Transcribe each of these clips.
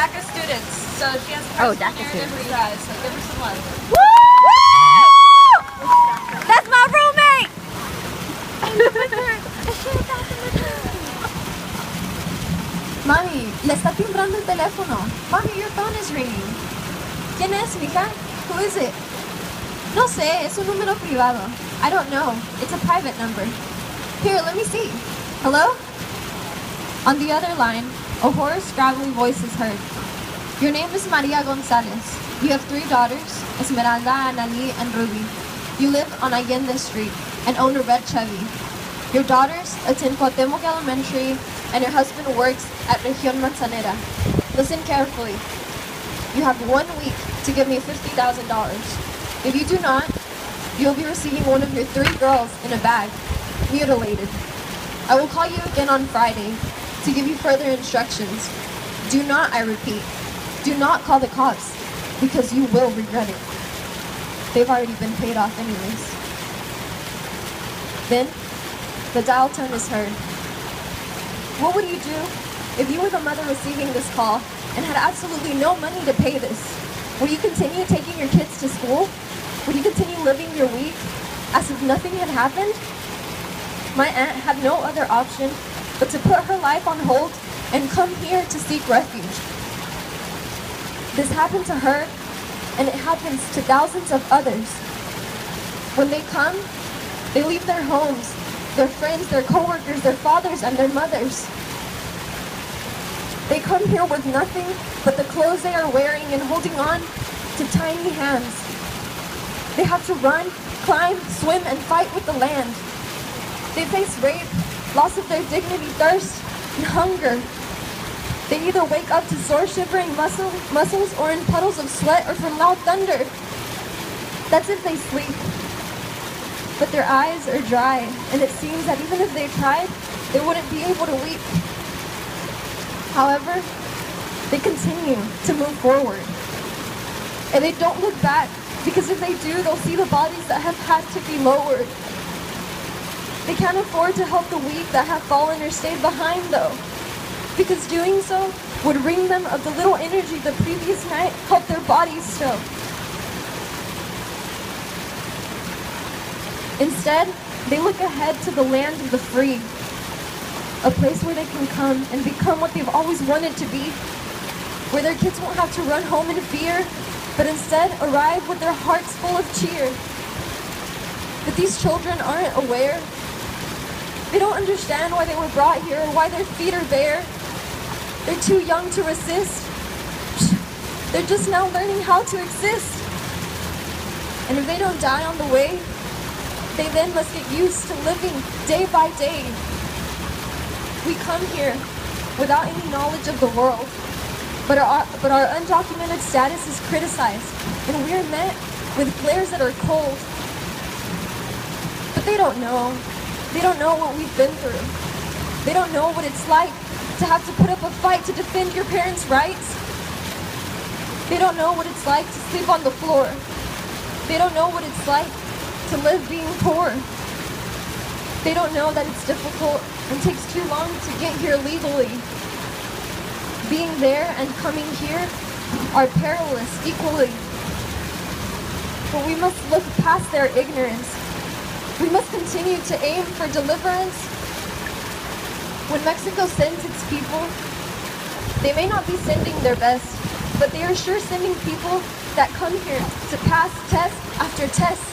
DACA students, so she has Oh, personal DACA narrative students. for you guys, so give her some love. That's my roommate! Mami, le está timbrando el teléfono. Mami, your phone is ringing. ¿Quién es, mija? Who is it? No sé, es un número privado. I don't know. It's a private number. Here, let me see. Hello? On the other line, a hoarse, gravelly voice is heard. Your name is Maria Gonzalez. You have 3 daughters, Esmeralda, Anali, and Ruby. You live on Allende Street and own a red Chevy. Your daughters attend Cuauhtemoc Elementary and your husband works at Región Manzanera. Listen carefully. You have 1 week to give me $50,000. If you do not, you'll be receiving one of your 3 girls in a bag, mutilated. I will call you again on Friday to give you further instructions. Do not, I repeat, do not call the cops because you will regret it. They've already been paid off anyways. Then, the dial tone is heard. What would you do if you were the mother receiving this call and had absolutely no money to pay this? Would you continue taking your kids to school? Would you continue living your week as if nothing had happened? My aunt had no other option but to put her life on hold and come here to seek refuge. This happened to her, and it happens to thousands of others. When they come, they leave their homes, their friends, their coworkers, their fathers, and their mothers. They come here with nothing but the clothes they are wearing and holding on to tiny hands. They have to run, climb, swim, and fight with the land. They face rape, loss of their dignity, thirst, and hunger. They either wake up to sore shivering muscles or in puddles of sweat or from loud thunder. That's if they sleep. But their eyes are dry, and it seems that even if they tried, they wouldn't be able to weep. However, they continue to move forward. And they don't look back, because if they do, they'll see the bodies that have had to be lowered. They can't afford to help the weak that have fallen or stayed behind, though, because doing so would ring them of the little energy the previous night helped their bodies show. Instead, they look ahead to the land of the free, a place where they can come and become what they've always wanted to be, where their kids won't have to run home in fear, but instead arrive with their hearts full of cheer. But these children aren't aware. They don't understand why they were brought here or why their feet are bare. They're too young to resist. They're just now learning how to exist. And if they don't die on the way, they then must get used to living day by day. We come here without any knowledge of the world, but our undocumented status is criticized, and we're met with glares that are cold. But they don't know. They don't know what we've been through. They don't know what it's like to have to put up a fight to defend your parents' rights. They don't know what it's like to sleep on the floor. They don't know what it's like to live being poor. They don't know that it's difficult and takes too long to get here legally. Being there and coming here are perilous equally. But we must look past their ignorance. We must continue to aim for deliverance. When Mexico sends its people, they may not be sending their best, but they are sure sending people that come here to pass test after test.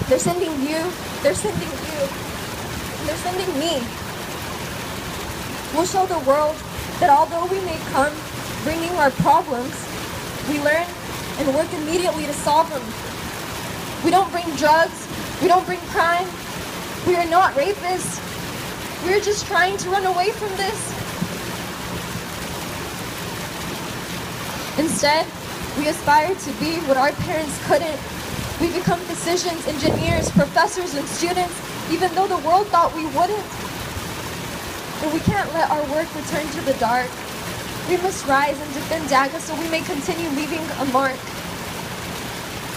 They're sending you, they're sending you, and they're sending me. We'll show the world that although we may come bringing our problems, we learn and work immediately to solve them. We don't bring drugs, we don't bring crime, we are not rapists. We're just trying to run away from this. Instead, we aspire to be what our parents couldn't. We become physicians, engineers, professors, and students, even though the world thought we wouldn't. And we can't let our work return to the dark. We must rise and defend DACA so we may continue leaving a mark.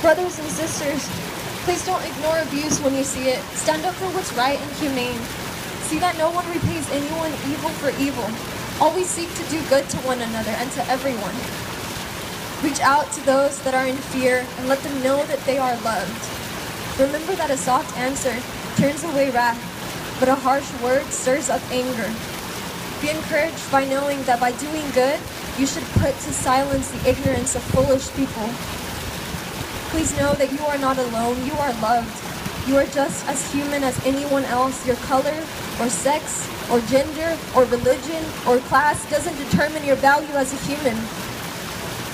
Brothers and sisters, please don't ignore abuse when you see it. Stand up for what's right and humane. See that no one repays anyone evil for evil. Always seek to do good to one another and to everyone. Reach out to those that are in fear and let them know that they are loved. Remember that a soft answer turns away wrath, but a harsh word stirs up anger. Be encouraged by knowing that by doing good, you should put to silence the ignorance of foolish people. Please know that you are not alone. You are loved. You are just as human as anyone else. Your color or sex or gender or religion or class doesn't determine your value as a human.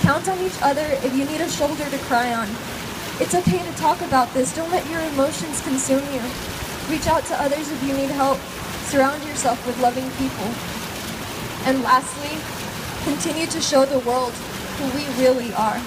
Count on each other if you need a shoulder to cry on. It's okay to talk about this. Don't let your emotions consume you. Reach out to others if you need help. Surround yourself with loving people. And lastly, continue to show the world who we really are.